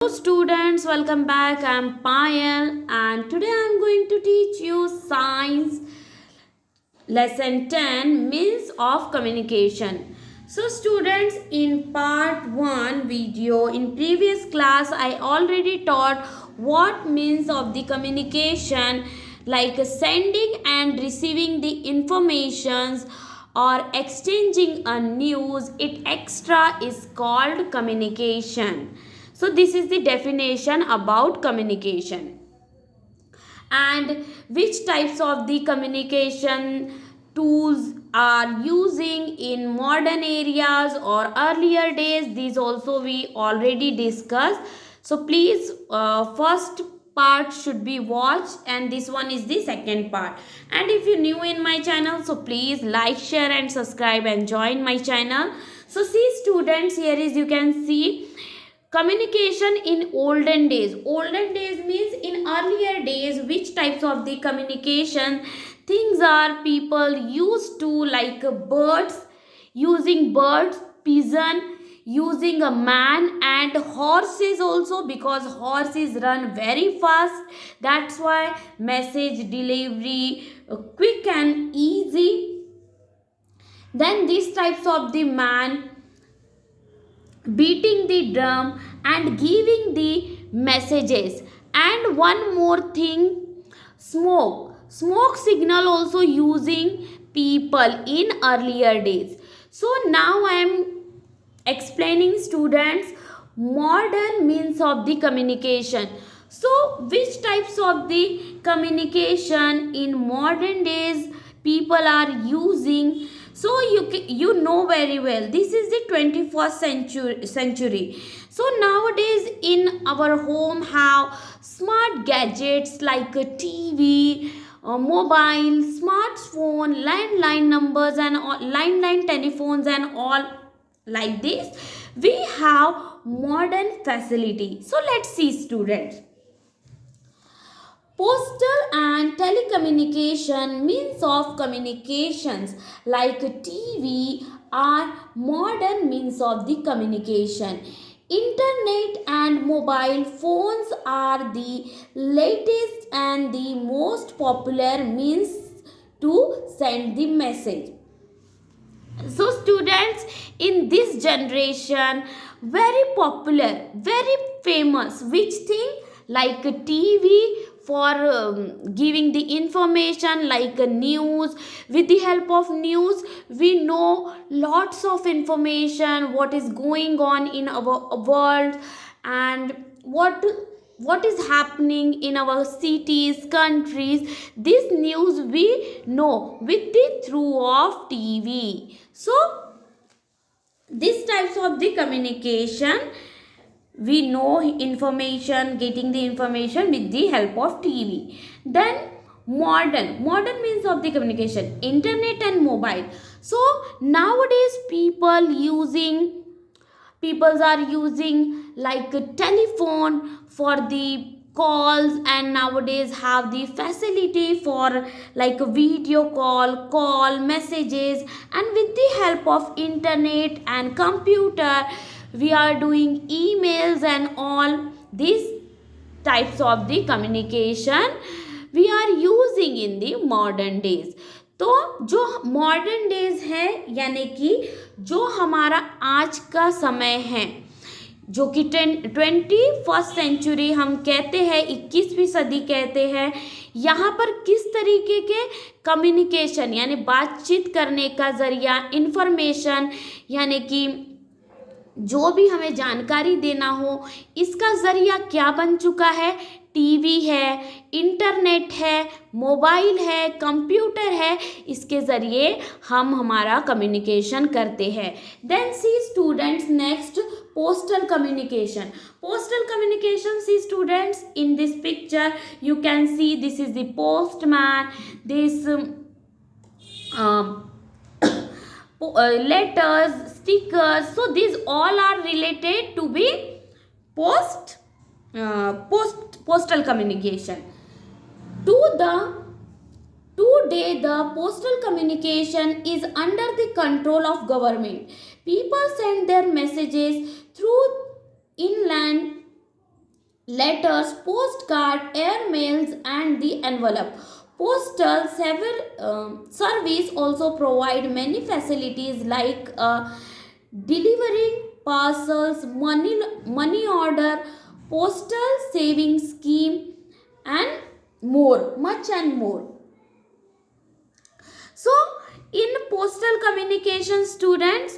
Hello students, welcome back. I'm Payal and today I'm going to teach you science lesson 10 means of communication. So students, in part 1 video in previous class I already taught what means of the communication, like sending and receiving the informations or exchanging a news. It extra is called communication. So this is the definition about communication. And which types of the communication tools are using in modern areas or earlier days, these also we already discussed. So please, first part should be watched and this one is the second part. And if you're new in my channel, so please like, share and subscribe and join my channel. So see students, here is you can see communication in olden days. Olden days means in earlier days, which types of the communication things are people used to, like birds, using birds, pigeon, using a man, and horses also, because horses run very fast. That's why message delivery quick and easy. Then these types of the man beating the drum and giving the messages. And one more thing, smoke signal also using people in earlier days. So now I am explaining students modern means of the communication. So which types of the communication in modern days people are using? So you know very well, this is the 21st century. So nowadays in our home have smart gadgets like a TV, mobile, smartphone, landline numbers and all, landline telephones and all, like this we have modern facility. So let's see students. Postal and telecommunication means of communications like TV are modern means of the communication. Internet and mobile phones are the latest and the most popular means to send the message. So students, in this generation, very popular, very famous, which thing? Like a TV for giving the information, like a news. With the help of news we know lots of information, what is going on in our world and what is happening in our cities, countries. This news we know with the through of TV. So these types of the communication, we know information, getting the information with the help of TV. Then modern means of the communication, internet and mobile. So nowadays peoples are using like a telephone for the calls, and nowadays have the facility for like a video call messages, and with the help of internet and computer we are doing emails and all. These types of the communication we are using in the modern days. तो जो modern days है, यानी कि जो हमारा आज का समय है, जो कि 21st सेंचुरी हम कहते हैं, 21वीं सदी कहते हैं, यहाँ पर किस तरीके के कम्युनिकेशन यानी बातचीत करने का जरिया, इंफॉर्मेशन यानी कि जो भी हमें जानकारी देना हो, इसका जरिया क्या बन चुका है? टीवी है, इंटरनेट है, मोबाइल है, कंप्यूटर है, इसके ज़रिए हम हमारा कम्युनिकेशन करते हैं. Then see students next postal communication. Postal communication, see students, in this picture you can see this is the postman, this letters, stickers. So these all are related to be postal communication. Today the postal communication is under the control of government. People send their messages through inland letters, postcard, air mails, and the envelope. Postal service also provide many facilities like delivering parcels, money order, postal saving scheme, and more, much and more. So, in postal communication, students,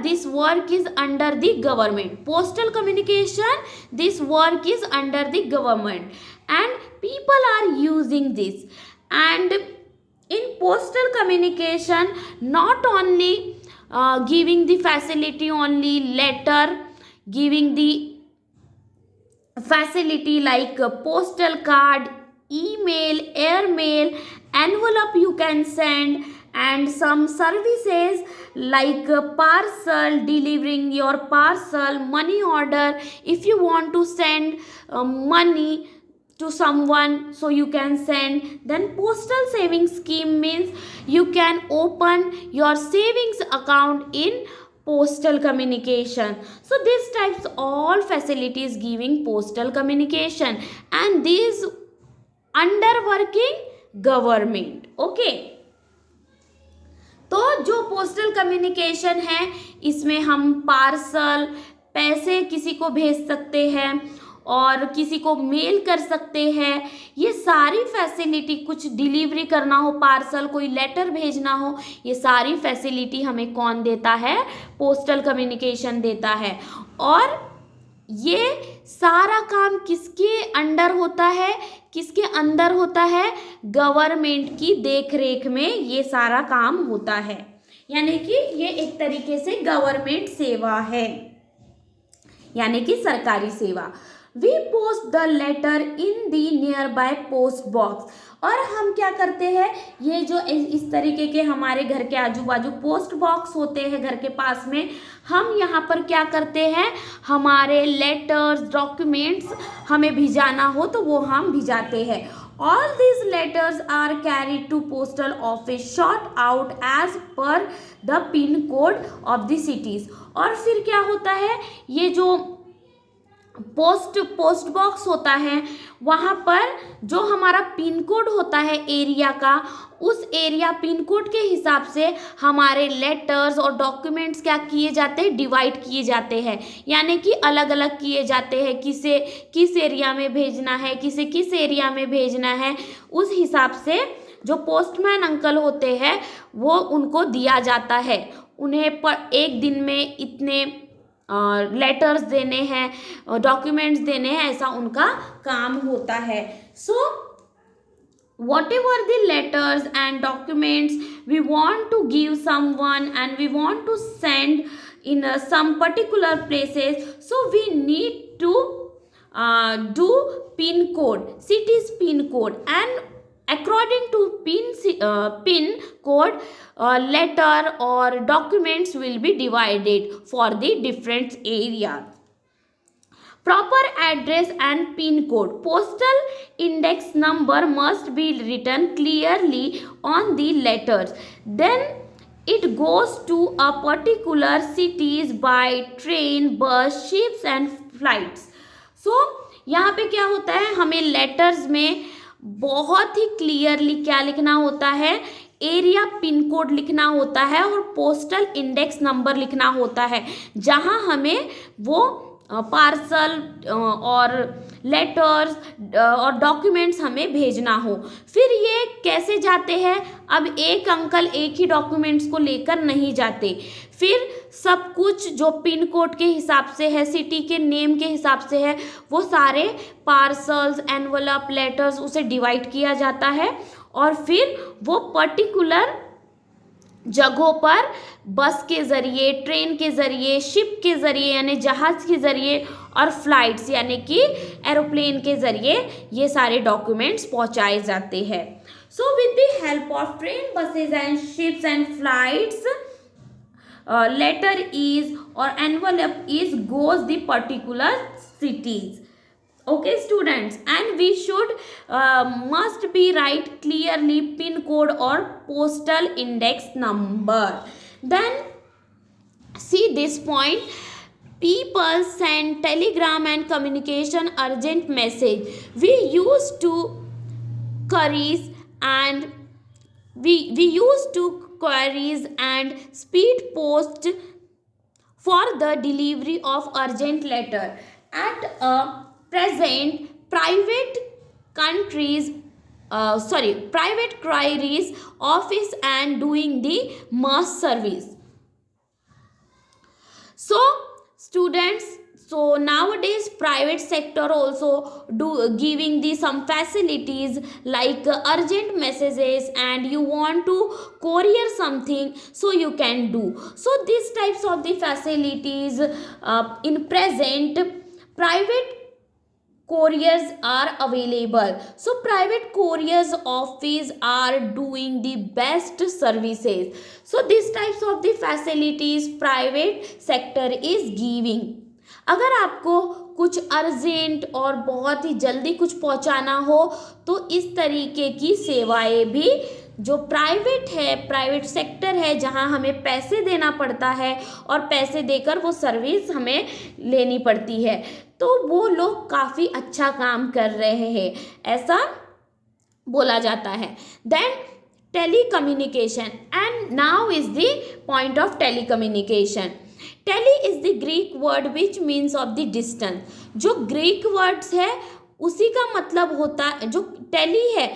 this work is under the government. Postal communication, this work is under the government, and people are using this. And in postal communication, not only giving the facility only letter, giving the facility like postal card, email, airmail, envelope you can send, and some services like parcel, delivering your parcel, money order. If you want to send money to someone, so you can send. Then postal savings scheme means you can open your savings account in postal communication. So these types all facilities giving postal communication, and these under working government. Okay, तो जो postal communication है इसमें हम parcel, पैसे किसी को भेज सकते हैं और किसी को मेल कर सकते हैं। ये सारी फैसिलिटी, कुछ डिलीवरी करना हो, पार्सल, कोई लेटर भेजना हो, ये सारी फैसिलिटी हमें कौन देता है? पोस्टल कम्युनिकेशन देता है। और ये सारा काम किसके अंडर होता है, किसके अंदर होता है? गवर्नमेंट की देखरेख में ये सारा काम होता है, यानी कि ये एक तरीके से गवर्नमेंट सेवा है, यानी कि सरकारी सेवा। We post the letter in the nearby post box। और हम क्या करते हैं, ये जो इस तरीके के हमारे घर के आजू बाजू पोस्ट बॉक्स होते हैं घर के पास में, हम यहाँ पर क्या करते हैं, हमारे लेटर्स, डॉक्यूमेंट्स हमें भिजाना हो तो वो हम भिजाते हैं। All these letters are carried to postal office shot out as per the pin code of the cities। और फिर क्या होता है, ये जो पोस्ट बॉक्स होता है वहाँ पर जो हमारा पिन कोड होता है एरिया का, उस एरिया पिन कोड के हिसाब से हमारे लेटर्स और डॉक्यूमेंट्स क्या किए जाते हैं, डिवाइड किए जाते हैं, यानी कि अलग अलग किए जाते हैं। किसे किस एरिया में भेजना है, किसे किस एरिया में भेजना है, उस हिसाब से जो पोस्टमैन अंकल होते हैं वो उनको दिया जाता है। उन्हें एक दिन में इतने लेटर्स देने हैं, डॉक्यूमेंट्स देने हैं, ऐसा उनका काम होता है। सो whatever the letters and documents we want to give someone and we want to send in some particular places, so we need to do pin code, city's pin code, and according to pin code letter or documents will be divided for the different areas. Proper address and pin code. Postal index number must be written clearly on the letters. Then it goes to a particular cities by train, bus, ships and flights. So यहाँ पे क्या होता है, हमें letters में बहुत ही clearly क्या लिखना होता है, एरिया पिन कोड लिखना होता है और पोस्टल इंडेक्स नंबर लिखना होता है, जहां हमें वो पार्सल और लेटर्स और डॉक्यूमेंट्स हमें भेजना हो। फिर ये कैसे जाते हैं, अब एक अंकल एक ही डॉक्यूमेंट्स को लेकर नहीं जाते, फिर सब कुछ जो पिन कोड के हिसाब से है, सिटी के नेम के हिसाब से है, वो सारे पार्सल्स, एनवलप, लेटर्स उसे डिवाइड किया जाता है और फिर वो पर्टिकुलर जगहों पर बस के ज़रिए, ट्रेन के ज़रिए, शिप के ज़रिए यानी जहाज़ के ज़रिए और फ्लाइट्स यानी कि एरोप्लेन के ज़रिए ये सारे डॉक्यूमेंट्स पहुंचाए जाते हैं। So with the help of train, buses and ships and flights, letter is or envelope is goes the particular cities. Okay students, and we should must be write clearly pin code or postal index number. Then see this point, people send telegram and communication urgent message. We used to queries and we used to queries and speed post for the delivery of urgent letter. At a present, countries private queries office and doing the mass service. So students, so nowadays private sector also do giving the some facilities like urgent messages, and you want to courier something, so you can do. So these types of the facilities in present private couriers are available. So private couriers office are doing the best services. So these types of the facilities private sector is giving. अगर आपको कुछ urgent और बहुत ही जल्दी कुछ पहुंचाना हो तो इस तरीके की सेवाएं भी जो प्राइवेट सेक्टर है, जहां हमें पैसे देना पड़ता है और पैसे देकर वो सर्विस हमें लेनी पड़ती है, तो वो लोग काफ़ी अच्छा काम कर रहे हैं, ऐसा बोला जाता है. Then telecommunication, and now is the point of telecommunication. Tele is the Greek word which means of the distance. जो ग्रीक वर्ड्स है उसी का मतलब होता है, जो टेली है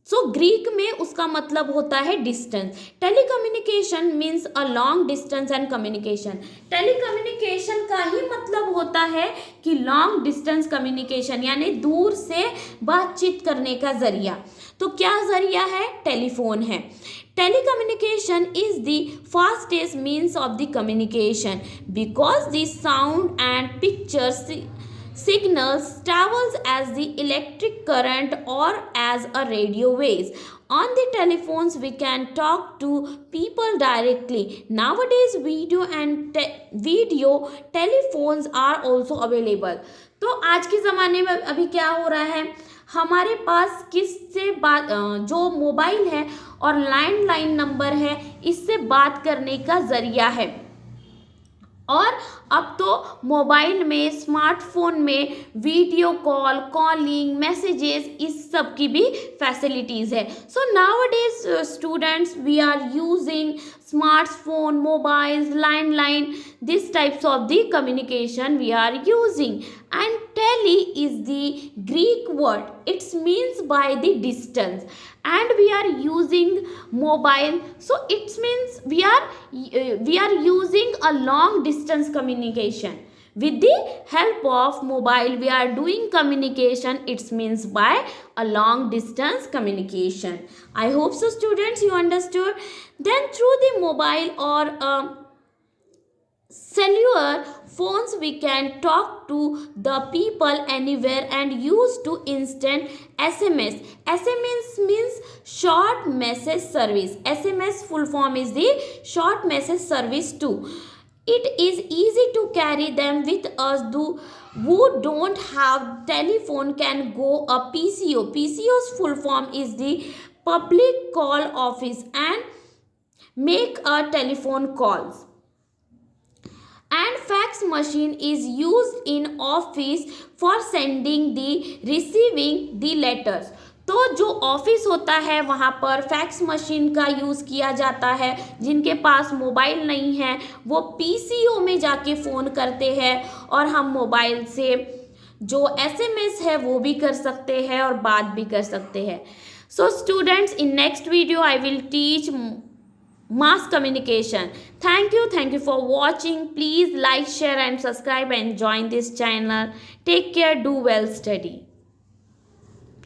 सो ग्रीक में उसका मतलब होता है distance. Telecommunication means a long distance and communication. Telecommunication का ही मतलब होता है कि लॉन्ग डिस्टेंस कम्युनिकेशन, यानी दूर से बातचीत करने का जरिया. तो क्या जरिया है? टेलीफोन है. Telecommunication is the fastest means of the communication because the sound and picture signals travels as the electric current or as a radio waves. On the telephones we can talk to people directly. Nowadays video telephones are also available. तो आज के ज़माने में अभी क्या हो रहा है, हमारे पास किससे बात, जो मोबाइल है और लैंडलाइन नंबर है, इससे बात करने का ज़रिया है. और अब तो मोबाइल में, स्मार्टफोन में वीडियो कॉल, कॉलिंग, मैसेजेस, इस सब की भी फैसिलिटीज़ है. So nowadays students we are using smartphone, mobiles, landline, these types of the communication we are using. And tele is the Greek word, it means by the distance, and we are using mobile, so it means we are using a long distance communication. With the help of mobile we are doing communication, it means by a long distance communication. I hope so students you understood. Then through the mobile or cellular phones we can talk to the people anywhere and use to instant SMS. SMS means short message service. SMS full form is the short message service too. It is easy to carry them with us. Who don't have telephone can go a PCO. PCO's full form is the public call office and make a telephone calls. And fax machine is used in office for sending the receiving the letters. तो जो office होता है वहाँ पर fax machine का use किया जाता है. जिनके पास मोबाइल नहीं है वो पीसीओ में जाके फ़ोन करते हैं और हम मोबाइल से जो एसएमएस है वो भी कर सकते हैं और बात भी कर सकते हैं. So students, in next video I will teach mass communication. Thank you for watching. Please like, share and subscribe and join this channel. Take care. Do well, study.